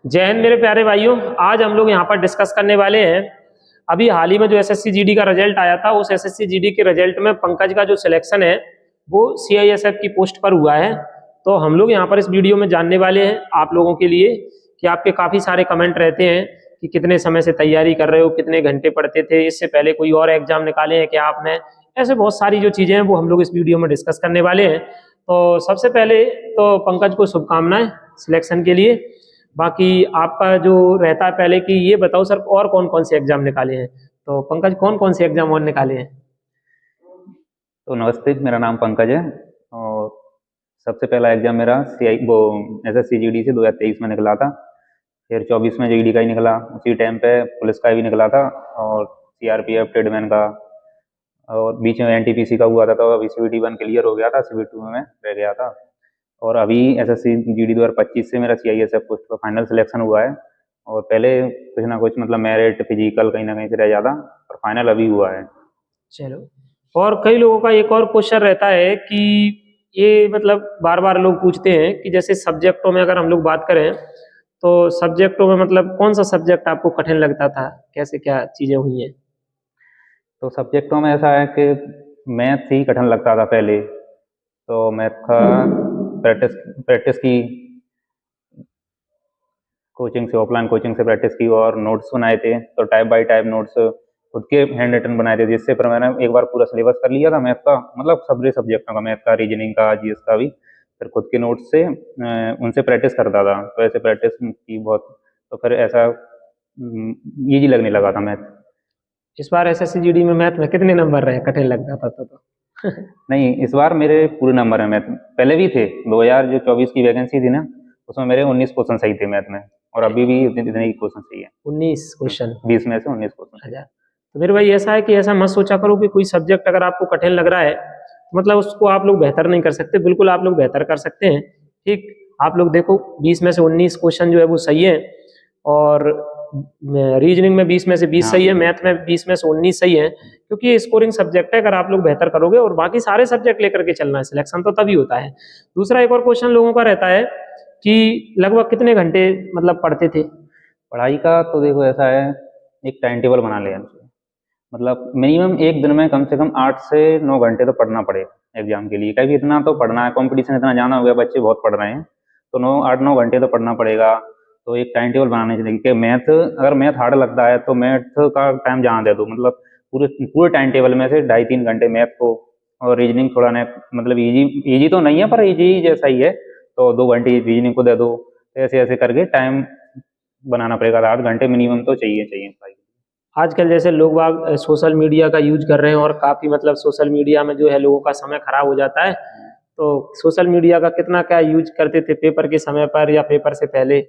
जय हिंद मेरे प्यारे भाइयों। आज हम लोग यहाँ पर डिस्कस करने वाले हैं अभी हाल ही में जो एसएससी जीडी का रिजल्ट आया था, उस एसएससी जीडी के रिजल्ट में पंकज का जो सिलेक्शन है वो सीआईएसएफ की पोस्ट पर हुआ है। तो हम लोग यहाँ पर इस वीडियो में जानने वाले हैं आप लोगों के लिए कि आपके काफ़ी सारे कमेंट रहते हैं कि कितने समय से तैयारी कर रहे हो, कितने घंटे पढ़ते थे, इससे पहले कोई और एग्जाम निकाले हैं क्या आपने। ऐसे बहुत सारी जो चीज़ें हैं वो हम लोग इस वीडियो में डिस्कस करने वाले हैं। तो सबसे पहले तो पंकज को शुभकामनाएं सिलेक्शन के लिए। बाकी आपका जो रहता है पहले कि ये बताओ सर और कौन कौन से एग्जाम निकाले हैं। तो पंकज कौन कौन से एग्जाम और निकाले हैं? तो नमस्ते, मेरा नाम पंकज है और सबसे पहला एग्ज़ाम मेरा एसएससी जीडी से 2023 में निकला था। फिर 24 में जीडी का ही निकला, उसी टाइम पे पुलिस का भी निकला था और सीआरपीएफ ट्रेडमैन का, और बीच में एनटीपीसी का हुआ था। तो अभी सीवीटी 1 क्लियर हो गया था, सीवीटी 2 में रह गया था। और अभी एसएससी जीडी 2025 से मेरा सीआईएसएफ पोस्ट पर फाइनल सिलेक्शन हुआ है। और पहले कुछ ना कुछ मतलब मेरिट फिजिकल कहीं ना कहीं से रह जाता, और फाइनल अभी हुआ है। चलो, और कई लोगों का एक और क्वेश्चन रहता है कि ये मतलब बार बार लोग पूछते हैं कि जैसे सब्जेक्टों में अगर हम लोग बात करें तो सब्जेक्टों में मतलब कौन सा सब्जेक्ट आपको कठिन लगता था, कैसे क्या चीज़ें हुई हैं? तो सब्जेक्टों में ऐसा है कि मैथ ही कठिन लगता था पहले। तो मैथ का प्रैक्टिस प्रैक्टिस की, कोचिंग से, ऑफलाइन कोचिंग से प्रैक्टिस की और नोट्स बनाए थे। तो टाइप बाय टाइप नोट्स खुद के हैंड रिटन बनाए थे, जिससे पर मैंने एक बार पूरा सिलेबस कर लिया था मैथ का, मतलब सभी सब्जेक्टों का, मैथ का, रीजनिंग का, जीएस का भी। फिर खुद के नोट्स से उनसे प्रैक्टिस करता था। तो ऐसे प्रैक्टिस की बहुत, तो फिर ऐसा ईजी लगने लगा था मैथ। इस बार एसएससी जीडी में मैथ में कितने नंबर रहे, कठिन लगता था तो? नहीं, इस बार मेरे पूरे नंबर हैं मैथ में। पहले भी थे, 2024 की वैकेंसी थी ना, उसमें मेरे 19 क्वेश्चन सही थे मैथ में, और अभी भी इतने ही क्वेश्चन सही है। 19 क्वेश्चन? 20 में से 19 क्वेश्चन सही। अच्छा, तो मेरे भाई ऐसा है कि ऐसा मत सोचा करो कि कोई सब्जेक्ट अगर आपको कठिन लग रहा है तो मतलब उसको आप लोग बेहतर नहीं कर सकते। बिल्कुल आप लोग बेहतर कर सकते हैं। ठीक, आप लोग देखो 20 में से 19 क्वेश्चन जो है वो सही है, और रीजनिंग में 20 में से 20 सही है, मैथ में 20 में से 19 सही है, क्योंकि ये स्कोरिंग सब्जेक्ट है। अगर आप लोग बेहतर करोगे और बाकी सारे सब्जेक्ट लेकर के चलना है, सिलेक्शन तो तभी होता है। दूसरा एक और क्वेश्चन लोगों का रहता है कि लगभग कितने घंटे मतलब पढ़ते थे? पढ़ाई का तो देखो ऐसा है, एक टाइम टेबल बना लिया, मतलब मिनिमम एक दिन में कम से कम 8 से 9 घंटे तो पढ़ना पड़ेगा एग्जाम के लिए, क्योंकि इतना तो पढ़ना है, कंपटीशन इतना ज़्यादा हो गया, बच्चे बहुत पढ़ रहे हैं। तो 8-9 घंटे तो पढ़ना पड़ेगा। तो एक टाइम टेबल बनाने चाहिए कि मैथ, अगर मैथ हार्ड लगता है तो मैथ का टाइम जहाँ दे दो, मतलब पूरे पूरे टाइम टेबल में से 2.5-3 घंटे मैथ को, और रीजनिंग थोड़ा ने मतलब इजी इजी तो नहीं है पर इजी जैसा ही है, तो 2 घंटे रीजनिंग को दे दो। तो ऐसे ऐसे करके टाइम बनाना पड़ेगा, 8 घंटे मिनिमम तो चाहिए चाहिए भाई। आजकल जैसे लोग बाग सोशल मीडिया का यूज कर रहे हैं और काफ़ी मतलब सोशल मीडिया में जो है लोगों का समय खराब हो जाता है। तो सोशल मीडिया का कितना क्या यूज करते थे पेपर के समय पर या पेपर से पहले?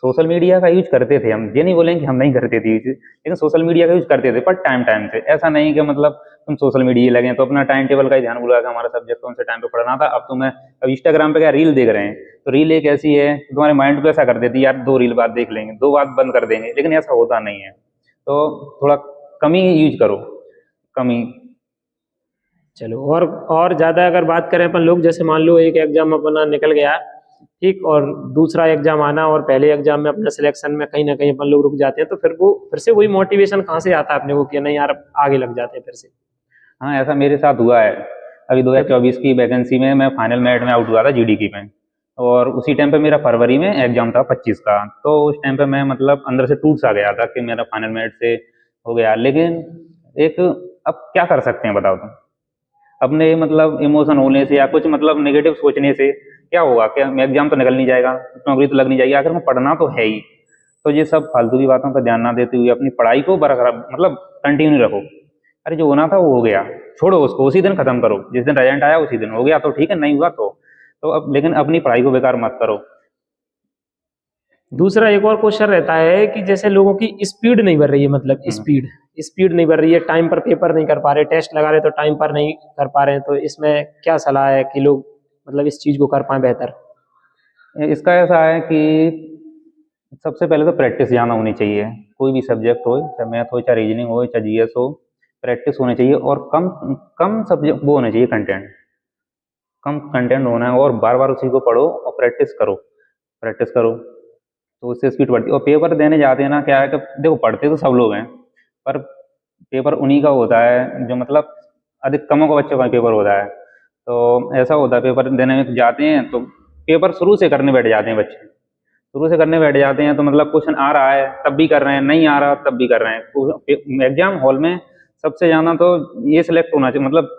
सोशल मीडिया का यूज करते थे हम, ये नहीं बोलेंगे कि हम नहीं करते थे यूज, लेकिन सोशल मीडिया का यूज करते थे, पर टाइम टाइम से। ऐसा नहीं कि मतलब तुम सोशल मीडिया लगे तो अपना टाइम टेबल का ही ध्यान भुला के हमारा सब्जेक्ट कौन से टाइम पे पढ़ना था। अब तुम्हें, अब इंस्टाग्राम पे क्या रील देख रहे हैं, तो रील एक ऐसी है कि तुम्हारे माइंड को ऐसा कर देती है, यार 2 रील बाद देख लेंगे, 2 बात बंद कर देंगे, लेकिन ऐसा होता नहीं है। तो थोड़ा कम ही यूज करो, कम ही। चलो, और ज़्यादा अगर बात करें अपन लोग, जैसे मान लो एक एग्जाम अपना निकल गया, ठीक, और दूसरा एग्जाम आना, और पहले एग्जाम में अपने सिलेक्शन में कहीं ना कहीं अपन लोग रुक जाते हैं, तो फिर वो फिर से वही मोटिवेशन कहाँ से आता है अपने को कि नहीं यार अब आगे लग जाते हैं फिर से? हाँ, ऐसा मेरे साथ हुआ है। अभी 2024 की वैकेंसी में मैं फाइनल मेरिट में आउट हुआ था जीडी की में, और उसी टाइम पे मेरा फरवरी में एग्जाम था 25 का। तो उस टाइम पे मैं मतलब अंदर से टूट सा गया था कि मेरा फाइनल मेरिट से हो गया, लेकिन एक, अब क्या कर सकते हैं बताओ तुम, अपने मतलब इमोशन होने से या कुछ मतलब नेगेटिव सोचने से क्या होगा? क्या एग्जाम तो निकल नहीं जाएगा, नौकरी तो लग नहीं जाएगी, आखिर में पढ़ना तो है ही। तो ये सब फालतू की बातों पर ध्यान ना देते हुए अपनी पढ़ाई को बरकरार मतलब कंटिन्यू रखो। अरे जो होना था वो हो गया, छोड़ो उसको, उसी दिन खत्म करो, जिस दिन रिजल्ट आया उसी दिन हो गया तो ठीक है, नहीं हुआ तो अब, लेकिन अपनी पढ़ाई को बेकार मत करो। दूसरा एक और क्वेश्चन रहता है कि जैसे लोगों की स्पीड नहीं बढ़ रही है, मतलब स्पीड स्पीड नहीं बढ़ रही है, टाइम पर पेपर नहीं कर पा रहे, टेस्ट लगा रहे तो टाइम पर नहीं कर पा रहे हैं, तो इसमें क्या सलाह है कि लोग मतलब इस चीज को कर पाए बेहतर? इसका ऐसा है कि सबसे पहले तो प्रैक्टिस ज़्यादा होनी चाहिए। कोई भी सब्जेक्ट हो, चाहे मैथ हो, चाहे रीजनिंग हो, चाहे जीएस हो, प्रैक्टिस होनी चाहिए। और कम कम सब्जेक्ट वो होने चाहिए, कंटेंट कम कंटेंट होना है, और बार बार उसी को पढ़ो और प्रैक्टिस करो, प्रैक्टिस करो। तो उससे स्पीड बढ़ती है। और पेपर देने जाते हैं ना, क्या है कि देखो पढ़ते तो सब लोग हैं, पर पेपर उन्हीं का होता है जो मतलब अधिकतमों का बच्चों का पेपर होता है। तो ऐसा होता है पेपर देने में जाते हैं तो पेपर शुरू से करने बैठ जाते हैं बच्चे, शुरू से करने बैठ जाते हैं। तो मतलब क्वेश्चन आ रहा है तब भी कर रहे हैं, नहीं आ रहा तब भी कर रहे हैं। एग्जाम हॉल में सबसे ज़्यादा तो ये सिलेक्ट होना चाहिए, मतलब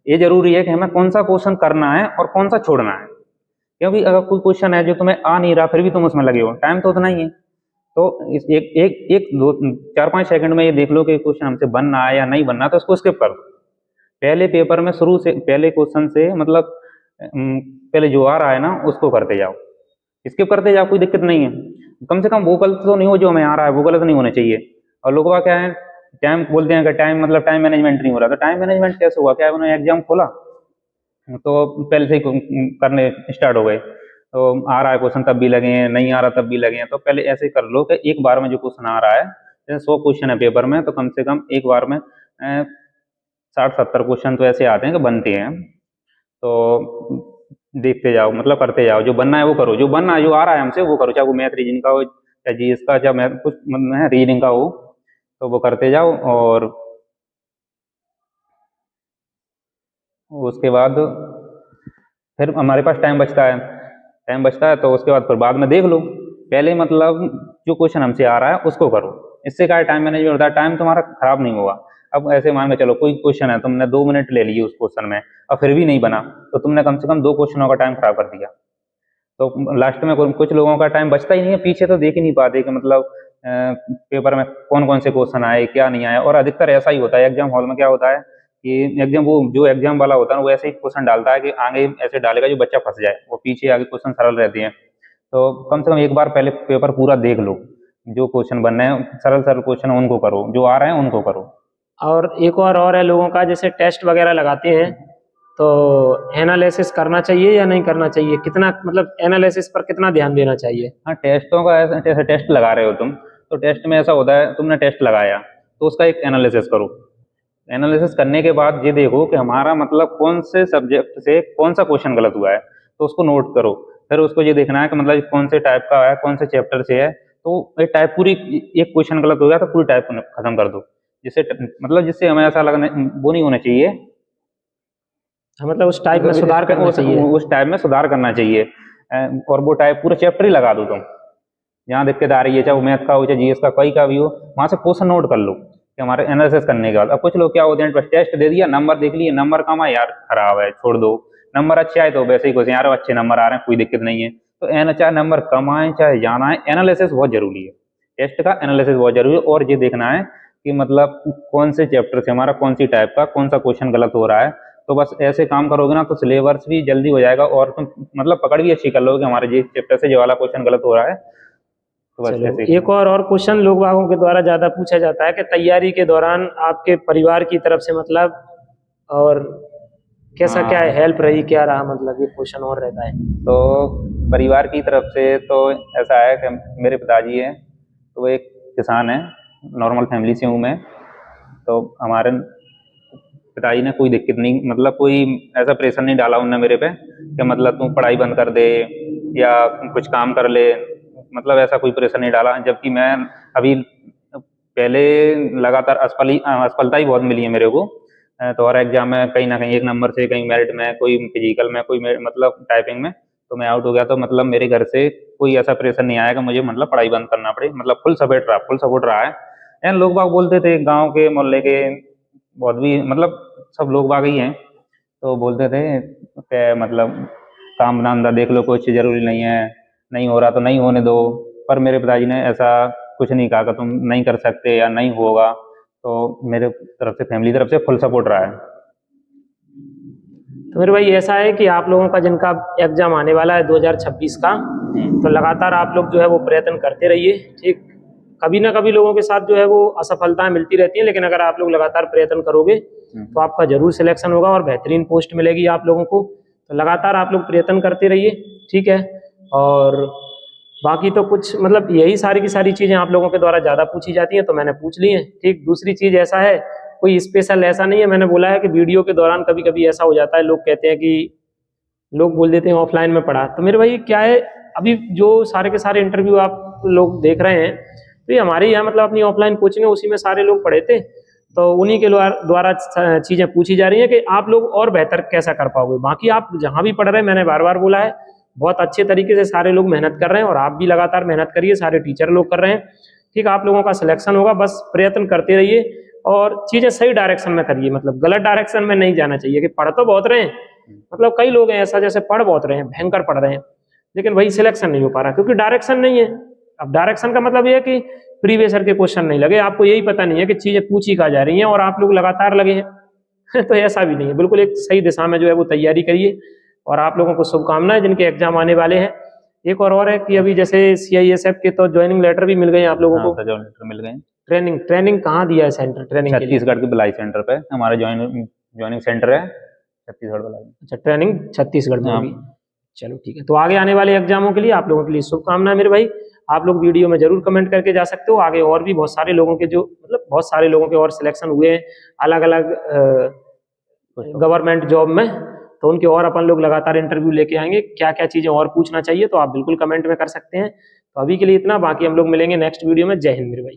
ये जरूरी है कि हमें कौन सा क्वेश्चन करना है और कौन सा छोड़ना है। क्योंकि अगर कोई क्वेश्चन है जो तुम्हें आ नहीं रहा फिर भी तुम उसमें लगे हो, टाइम तो उतना ही है। तो इस एक एक एक दो 4-5 सेकंड में ये देख लो कि क्वेश्चन हमसे बन रहा है या नहीं बन रहा, तो उसको स्किप कर दो। पहले पेपर में शुरू से पहले क्वेश्चन से मतलब पहले जो आ रहा है ना उसको करते जाओ, स्किप करते जाओ, कोई दिक्कत नहीं है। कम से कम वो गलत तो नहीं हो, जो हमें आ रहा है वो गलत नहीं होना चाहिए। और लोग क्या है, टाइम बोलते हैं कि टाइम मतलब टाइम मैनेजमेंट नहीं हो रहा, तो टाइम मैनेजमेंट कैसे हुआ? क्या है, उन्होंने एग्जाम खोला तो पहले से ही करने स्टार्ट हो गए। तो आ रहा है क्वेश्चन तब भी लगे हैं, नहीं आ रहा तब भी लगे हैं। तो पहले ऐसे कर लो कि एक बार में जो क्वेश्चन आ रहा है, जैसे 100 क्वेश्चन है पेपर में, तो कम से कम एक बार में 60-70 क्वेश्चन तो ऐसे आते हैं कि बनते हैं। तो देखते जाओ, मतलब करते जाओ, जो बनना है वो करो, जो बनना है जो आ रहा है हमसे वो करो, चाहे वो मैथ रीजनिंग का हो, चाहे जीएस का, चाहे मैथ कुछ रीजनिंग का हो, तो वो करते जाओ। और उसके बाद फिर हमारे पास टाइम बचता है तो उसके बाद फिर बाद में देख लो। पहले मतलब जो क्वेश्चन हमसे आ रहा है उसको करो, इससे क्या टाइम मैनेजमेंट होता है, टाइम तुम्हारा खराब नहीं होगा। अब ऐसे मान के चलो कोई क्वेश्चन है, तुमने 2 मिनट ले लिए उस क्वेश्चन में और फिर भी नहीं बना, तो तुमने कम से कम 2 क्वेश्चनों का टाइम खराब कर दिया। तो लास्ट में कुछ लोगों का टाइम बचता ही नहीं है, पीछे तो देख ही नहीं पाते कि मतलब पेपर में कौन कौन से क्वेश्चन आए क्या नहीं आए। और अधिकतर ऐसा ही होता है एग्जाम हॉल में, क्या होता है कि एग्जाम वो जो एग्जाम वाला होता है वो ऐसे ही क्वेश्चन डालता है कि आगे ऐसे डालेगा जो बच्चा फंस जाए, वो पीछे आगे क्वेश्चन सरल रहते हैं। तो कम से कम एक बार पहले पेपर पूरा देख लो, जो क्वेश्चन बनना है सरल सरल क्वेश्चन उनको करो, जो आ रहे हैं उनको करो। और एक और है लोगों का, जैसे टेस्ट वगैरह लगाते हैं तो एनालिसिस करना चाहिए या नहीं करना चाहिए, कितना मतलब एनालिसिस पर कितना ध्यान देना चाहिए? हाँ, टेस्टों का जैसे टेस्ट लगा रहे हो तुम, तो टेस्ट में ऐसा होता है, तुमने टेस्ट लगाया तो उसका एक एनालिसिस करो। एनालिसिस करने के बाद ये देखो कि हमारा मतलब कौन से सब्जेक्ट से कौन सा क्वेश्चन गलत हुआ है, तो उसको नोट करो। फिर उसको ये देखना है कि मतलब कौन से टाइप का है, कौन से चैप्टर से है। तो एक टाइप पूरी, एक क्वेश्चन गलत हो गया तो पूरी टाइप खत्म कर दो, जिससे मतलब जिससे हमें ऐसा लगना वो नहीं होना चाहिए। हाँ, मतलब उस टाइप में सुधार करना चाहिए। उस टाइप में सुधार करना चाहिए। और वो टाइप पूरा चैप्टर ही लगा दो तुम, जहाँ दिक्कत आ रही है, चाहे वो मैथ का हो चाहे जीएस का, कोई का भी हो, वहां से क्वेश्चन नोट कर लो कि हमारे एनालिसिस करने के बाद। अब कुछ लोग क्या होते हैं, बस टेस्ट दे दिया, नंबर देख लिए, नंबर कम आए यार खराब है छोड़ दो, नंबर अच्छे आए तो वैसे ही कुछ यार अच्छे नंबर आ रहे हैं कोई दिक्कत नहीं है। तो चाहे नंबर कम आए चाहे ज्यादा आए, एनालिसिस बहुत जरूरी है, टेस्ट का एनालिसिस बहुत जरूरी है। और ये देखना है कि मतलब कौन से चैप्टर से हमारा कौन सी टाइप का कौन सा क्वेश्चन गलत हो रहा है। तो बस ऐसे काम करोगे ना तो सिलेबस भी जल्दी हो जाएगा, और तुम मतलब पकड़ भी अच्छी कर लोगे कि हमारे जिस चैप्टर से जो वाला क्वेश्चन गलत हो रहा है। तो बस चलो, ऐसे ही एक और क्वेश्चन लोग बागों के द्वारा ज्यादा पूछा जाता है कि तैयारी के दौरान आपके परिवार की तरफ से मतलब और कैसा क्या हाँ, हेल्प रही, क्या रहा, मतलब ये क्वेश्चन और रहता है। तो परिवार की तरफ से तो ऐसा है कि मेरे पिताजी हैं तो वो एक किसान है, नॉर्मल फैमिली से हूँ मैं। तो हमारे पिताजी ने कोई दिक्कत नहीं, मतलब कोई ऐसा प्रेशर नहीं डाला उन्होंने मेरे पे कि मतलब तू पढ़ाई बंद कर दे या कुछ काम कर ले, मतलब ऐसा कोई प्रेशर नहीं डाला। जबकि मैं अभी पहले लगातार असफलता ही बहुत मिली है मेरे को। तो हर एग्जाम में कहीं ना कहीं एक नंबर से, कहीं मेरिट में, कोई फिजिकल में, कोई मतलब टाइपिंग में तो मैं आउट हो गया। तो मतलब मेरे घर से कोई ऐसा प्रेशर नहीं आया कि मुझे मतलब पढ़ाई बंद करना पड़े, मतलब फुल सपोर्ट रहा है। एंड लोग बाग बोलते थे गांव के मोहल्ले के बहुत भी, मतलब सब लोग बाग ही हैं, तो बोलते थे कि मतलब काम धंधा देख लो, कुछ जरूरी नहीं है, नहीं हो रहा तो नहीं होने दो। पर मेरे पिताजी ने ऐसा कुछ नहीं कहा कि तुम नहीं कर सकते या नहीं होगा। तो मेरे तरफ से, फैमिली तरफ से फुल सपोर्ट रहा है। तो मेरे भाई ऐसा है कि आप लोगों का जिनका एग्जाम आने वाला है 2026 का, तो लगातार आप लोग जो है वो प्रयत्न करते रहिए। ठीक, कभी ना कभी लोगों के साथ जो है वो असफलताएं मिलती रहती हैं, लेकिन अगर आप लोग लगातार प्रयत्न करोगे तो आपका जरूर सिलेक्शन होगा और बेहतरीन पोस्ट मिलेगी आप लोगों को। तो लगातार आप लोग प्रयत्न करते रहिए, ठीक है। और बाकी तो कुछ मतलब यही सारी की सारी चीज़ें आप लोगों के द्वारा ज़्यादा पूछी जाती हैं तो मैंने पूछ ली हैं। ठीक, दूसरी चीज़ ऐसा है, कोई स्पेशल ऐसा नहीं है, मैंने बोला है कि वीडियो के दौरान कभी कभी ऐसा हो जाता है, लोग कहते हैं कि लोग बोल देते हैं ऑफलाइन में पढ़ा, तो मेरे भाई क्या है, अभी जो सारे के सारे इंटरव्यू आप लोग देख रहे हैं, तो ये हमारे यहाँ मतलब अपनी ऑफलाइन कोचिंग है, उसी में सारे लोग पढ़े थे, तो उन्हीं के द्वारा चीज़ें पूछी जा रही हैं कि आप लोग और बेहतर कैसा कर पाओगे। बाकी आप जहाँ भी पढ़ रहे हैं, मैंने बार बार बोला है, बहुत अच्छे तरीके से सारे लोग मेहनत कर रहे हैं और आप भी लगातार मेहनत करिए, सारे टीचर लोग कर रहे हैं। ठीक, आप लोगों का सिलेक्शन होगा, बस प्रयत्न करते रहिए और चीज़ें सही डायरेक्शन में करिए, मतलब गलत डायरेक्शन में नहीं जाना चाहिए कि पढ़ तो बहुत रहे हैं, मतलब कई लोग हैं ऐसा जैसे पढ़ बहुत रहे हैं, भयंकर पढ़ रहे हैं, लेकिन वही सिलेक्शन नहीं हो पा रहा क्योंकि डायरेक्शन नहीं है। अब डायरेक्शन का मतलब ये है कि प्रीवियस ईयर के क्वेश्चन नहीं लगे, आपको यही पता नहीं है कि चीज़ें पूछी कहाँ जा रही हैं और आप लोग लगातार लगे हैं तो ऐसा भी नहीं है, बिल्कुल एक सही दिशा में जो है वो तैयारी करिए और आप लोगों को शुभकामनाएं जिनके एग्जाम आने वाले हैं। एक और है कि अभी जैसे CISF के तो ज्वाइनिंग लेटर भी मिल गए आप लोगों को, ज्वाइनिंग लेटर मिल गए। ट्रेनिंग कहाँ दिया है सेंटर ट्रेनिंग के लिए? छत्तीसगढ़ के भिलाई सेंटर पे हमारा ज्वाइनिंग सेंटर है, छत्तीसगढ़ भिलाई। अच्छा, ट्रेनिंग छत्तीसगढ़ में होगी। चलो ठीक है, तो आगे आने वाले एग्जामों के लिए आप लोगों के लिए शुभकामनाएं मेरे भाई। आप लोग वीडियो में जरूर कमेंट करके जा सकते हो, आगे और भी बहुत सारे लोगों के जो मतलब बहुत सारे लोगों के और सिलेक्शन हुए हैं अलग अलग गवर्नमेंट जॉब में, तो उनके और अपन लोग लगातार इंटरव्यू लेके आएंगे, क्या क्या चीज़ें और पूछना चाहिए तो आप बिल्कुल कमेंट में कर सकते हैं। तो अभी के लिए इतना, बाकी हम लोग मिलेंगे नेक्स्ट वीडियो में। जय हिंद मेरे भाई।